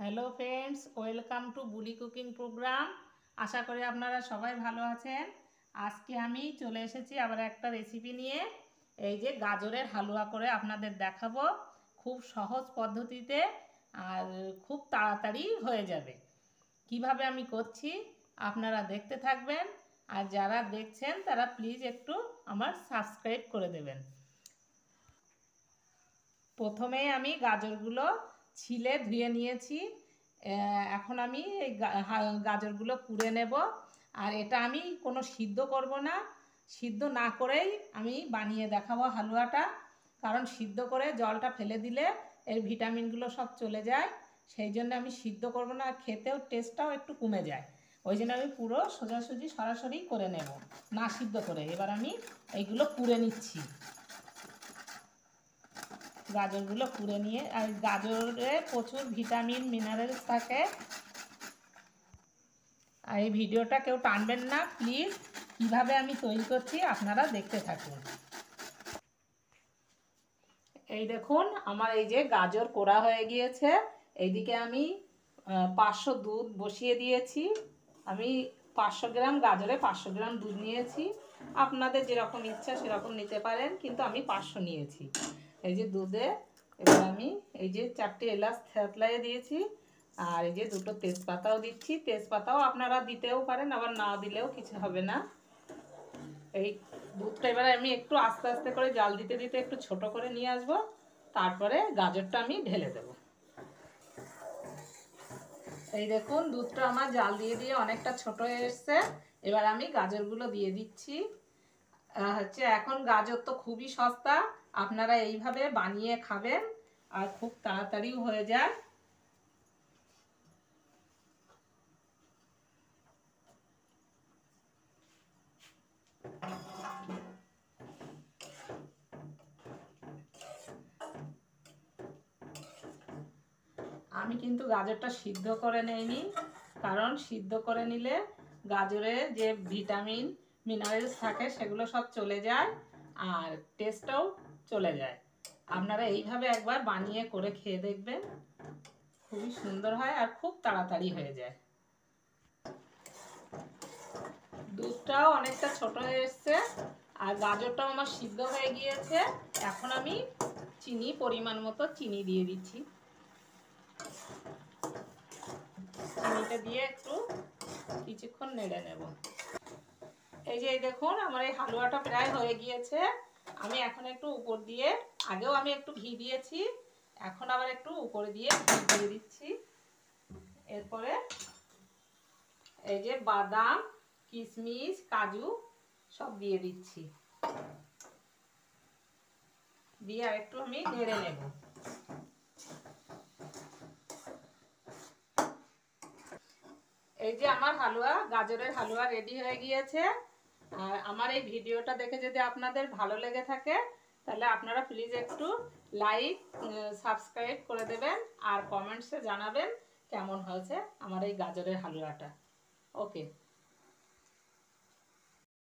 Hello friends, welcome to Buli cooking program. আশা করি আপনারা সবাই ভালো আছেন। আজকে আমি চলে এসেছি আবার একটা রেসিপি নিয়ে। এই যে গাজরের হালুয়া করে আপনাদের দেখাবো, খুব সহজ পদ্ধতিতে আর খুব তাড়াতাড়ি হয়ে যাবে। কিভাবে আমি করছি আপনারা দেখতে থাকবেন, আর যারা দেখছেন তারা প্লিজ একটু আমার সাবস্ক্রাইব করে দেবেন। প্রথমেই আমি গাজরগুলো ছিলে ধুয়ে নিয়েছি। এখন আমি এই গাজরগুলো পুড়ে নেব। আর এটা আমি কোনো সিদ্ধ করব না, সিদ্ধ না করেই আমি বানিয়ে দেখাবো হালুয়াটা। কারণ সিদ্ধ করে জলটা ফেলে দিলে এর ভিটামিনগুলো সব চলে যায়, সেই জন্য আমি সিদ্ধ করব না, আর খেতেও টেস্টটাও একটু কমে যায়। ওই জন্য আমি পুরো সোজাসুজি সরাসরি করে নেব, না সিদ্ধ করে। এবার আমি এইগুলো পুড়ে নিচ্ছি, গাজরগুলো পুড়ে নিয়ে। আর গাজরে প্রচুর ভিটামিন মিনারেলস থাকে। আর এই ভিডিওটা কেউ টানবেন না প্লিজ। কিভাবে আমি তৈরি করছি আপনারা দেখতে থাকুন। এই দেখুন, আমার এই যে গাজর কোড়া হয়ে গিয়েছে। এইদিকে আমি 500 দুধ বসিয়ে দিয়েছি। আমি 500 গ্রাম গাজরে 500 গ্রাম দুধ নিয়েছি। আপনাদের যেরকম ইচ্ছা সেরকম নিতে পারেন, কিন্তু আমি 500 নিয়েছি। এই যে দুধে এবার আমি এই যে 4টে এলাচ থেতলাইয়ে দিয়েছি, আর এই যে 2টো তেজপাতাও দিচ্ছি। তেজপাতাও আপনারা দিতেও পারেন, আবার না দিলেও কিছু হবে না। এই দুধটা এবারে আমি একটু আস্তে আস্তে করে জাল দিতে দিতে একটু ছোট করে নিয়ে আসবো। তারপরে গাজরটা আমি ঢেলে দেব। এই দেখুন, দুধটা আমার জাল দিয়ে দিয়ে অনেকটা ছোট হয়ে এসছে। এবার আমি গাজরগুলো দিয়ে দিচ্ছি। এখন গাজর তো খুবই সস্তা, আপনারা এইভাবে বানিয়ে খাবেন আর খুব তাড়াতাড়িও হয়ে যায়। আমি কিন্তু গাজরটা সিদ্ধ করে নেইনি, কারণ সিদ্ধ করে নিলে গাজরে যে ভিটামিন মিনারেলস থাকে সেগুলো সব চলে যায়, আর টেস্টটাও চলে যায়। আপনারা এইভাবে একবার বানিয়ে করে খেয়ে দেখবেন, খুবই সুন্দর হয় আর খুব তাড়াতাড়ি হয়ে যায়। দুধটাও অনেকটা ছোট হয়ে এসছে, আর গাজরটাও আমার সিদ্ধ হয়ে গিয়েছে। এখন আমি চিনি, পরিমাণ মতো চিনি দিয়ে দিচ্ছি। চিনিটা দিয়ে একটু কিছুক্ষণ নেড়ে নেব। এই যে দেখুন, আমার এই হালুয়াটা প্রায় হয়ে গিয়েছে। আমি এখন একটু উপর দিয়ে, আগেও আমি একটু ঘি দিয়েছি, এখন আবার একটু উপরে দিয়ে ঘি দিয়ে দিচ্ছি। এরপরে এই যে বাদাম, কিশমিশ, কাজু সব দিয়ে দিচ্ছি, দিয়ে আর একটু আমি নেড়ে নেব। এই যে আমার হালুয়া, গাজরের হালুয়া রেডি হয়ে গিয়েছে। আর আমার এই ভিডিওটা দেখে যদি আপনাদের ভালো লেগে থাকে, তাহলে আপনারা প্লিজ একটু লাইক, সাবস্ক্রাইব করে দেবেন, আর কমেন্টসে জানাবেন কেমন হয়েছে আমার এই গাজরের হালুয়াটা। ওকে।